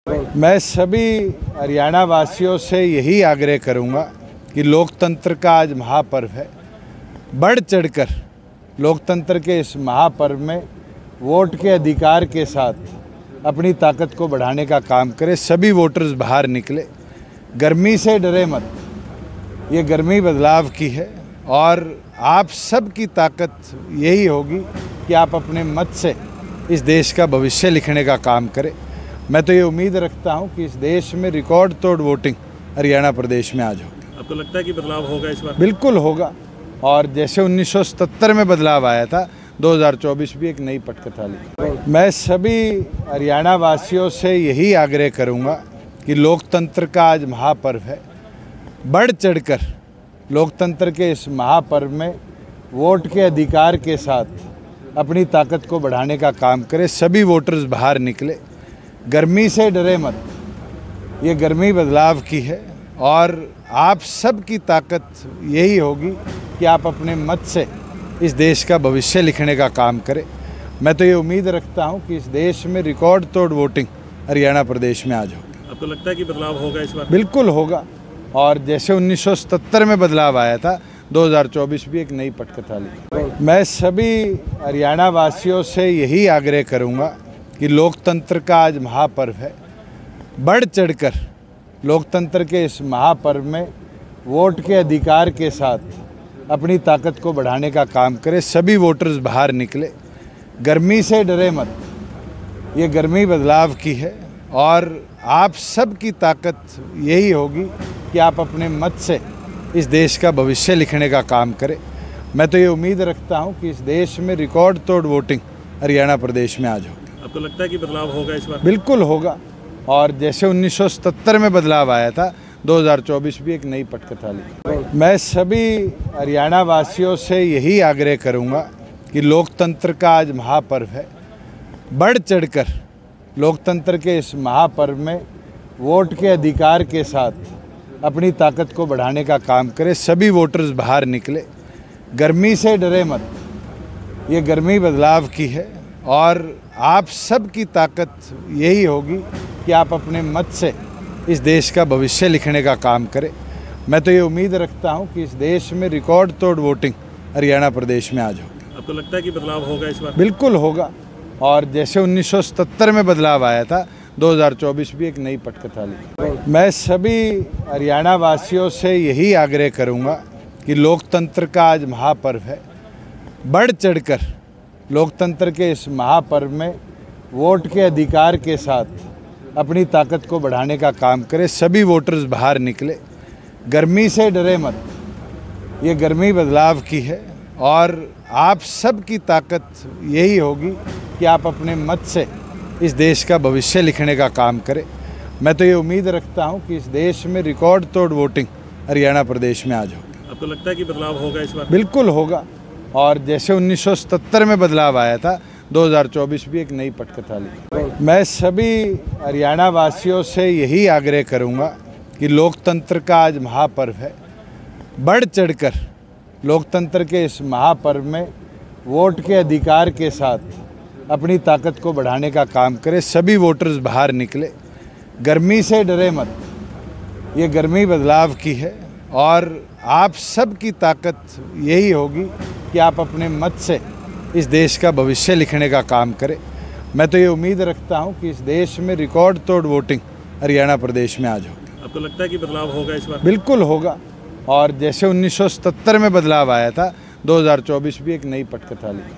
मैं सभी हरियाणा वासियों से यही आग्रह करूंगा कि लोकतंत्र का आज महापर्व है। बढ़ चढ़कर लोकतंत्र के इस महापर्व में वोट के अधिकार के साथ अपनी ताकत को बढ़ाने का काम करें। सभी वोटर्स बाहर निकले, गर्मी से डरे मत। ये गर्मी बदलाव की है और आप सब की ताकत यही होगी कि आप अपने मत से इस देश का भविष्य लिखने का काम करें। मैं तो ये उम्मीद रखता हूँ कि इस देश में रिकॉर्ड तोड़ वोटिंग हरियाणा प्रदेश में आज होगी। आपको लगता है कि बदलाव होगा इस बार? बिल्कुल होगा। और जैसे 1977 में बदलाव आया था, 2024 भी एक नई पटकथा लिखी। मैं सभी हरियाणा वासियों से यही आग्रह करूँगा कि लोकतंत्र का आज महापर्व है। बढ़ चढ़कर लोकतंत्र के इस महापर्व में वोट के अधिकार के साथ अपनी ताकत को बढ़ाने का काम करें। सभी वोटर्स बाहर निकले, गर्मी से डरे मत। ये गर्मी बदलाव की है और आप सब की ताकत यही होगी कि आप अपने मत से इस देश का भविष्य लिखने का काम करें। मैं तो ये उम्मीद रखता हूँ कि इस देश में रिकॉर्ड तोड़ वोटिंग हरियाणा प्रदेश में आज होगी। आपको लगता है कि बदलाव होगा इस बार? बिल्कुल होगा। और जैसे 1977 में बदलाव आया था, 2024 भी एक नई पटकथा लिखी। मैं सभी हरियाणा वासियों से यही आग्रह करूँगा कि लोकतंत्र का आज महापर्व है। बढ़ चढ़कर लोकतंत्र के इस महापर्व में वोट के अधिकार के साथ अपनी ताकत को बढ़ाने का काम करें। सभी वोटर्स बाहर निकले, गर्मी से डरे मत। ये गर्मी बदलाव की है और आप सब की ताकत यही होगी कि आप अपने मत से इस देश का भविष्य लिखने का काम करें। मैं तो ये उम्मीद रखता हूँ कि इस देश में रिकॉर्ड तोड़ वोटिंग हरियाणा प्रदेश में आज होगी। आपको लगता है कि बदलाव होगा इस बार? बिल्कुल होगा। और जैसे 1977 में बदलाव आया था, 2024 भी एक नई पटकथा लिखी। मैं सभी हरियाणा वासियों से यही आग्रह करूँगा कि लोकतंत्र का आज महापर्व है। बढ़ चढ़कर लोकतंत्र के इस महापर्व में वोट के अधिकार के साथ अपनी ताकत को बढ़ाने का काम करें। सभी वोटर्स बाहर निकले, गर्मी से डरे मत। ये गर्मी बदलाव की है और आप सब की ताकत यही होगी कि आप अपने मत से इस देश का भविष्य लिखने का काम करें। मैं तो ये उम्मीद रखता हूँ कि इस देश में रिकॉर्ड तोड़ वोटिंग हरियाणा प्रदेश में आज होगी। आपको लगता है कि बदलाव होगा इस बार? बिल्कुल होगा। और जैसे 1977 में बदलाव आया था, 2024 भी एक नई पटकथा लिखी। मैं सभी हरियाणा वासियों से यही आग्रह करूँगा कि लोकतंत्र का आज महापर्व है। बढ़ चढ़कर लोकतंत्र के इस महापर्व में वोट के अधिकार के साथ अपनी ताकत को बढ़ाने का काम करें। सभी वोटर्स बाहर निकले, गर्मी से डरे मत। ये गर्मी बदलाव की है और आप सब की ताकत यही होगी कि आप अपने मत से इस देश का भविष्य लिखने का काम करें। मैं तो ये उम्मीद रखता हूँ कि इस देश में रिकॉर्ड तोड़ वोटिंग हरियाणा प्रदेश में आज होगी। आपको लगता है कि बदलाव होगा इस बार? बिल्कुल होगा। और जैसे 1977 में बदलाव आया था, 2024 भी एक नई पटकथा लिखी। मैं सभी हरियाणा वासियों से यही आग्रह करूँगा कि लोकतंत्र का आज महापर्व है। बढ़ चढ़कर लोकतंत्र के इस महापर्व में वोट के अधिकार के साथ अपनी ताकत को बढ़ाने का काम करें। सभी वोटर्स बाहर निकले, गर्मी से डरे मत। ये गर्मी बदलाव की है और आप सब की ताकत यही होगी कि आप अपने मत से इस देश का भविष्य लिखने का काम करें। मैं तो ये उम्मीद रखता हूँ कि इस देश में रिकॉर्ड तोड़ वोटिंग हरियाणा प्रदेश में आज होगी। आपको लगता है कि बदलाव होगा इस बार? बिल्कुल होगा। और जैसे 1977 में बदलाव आया था, 2024 भी एक नई पटकथा लिखी।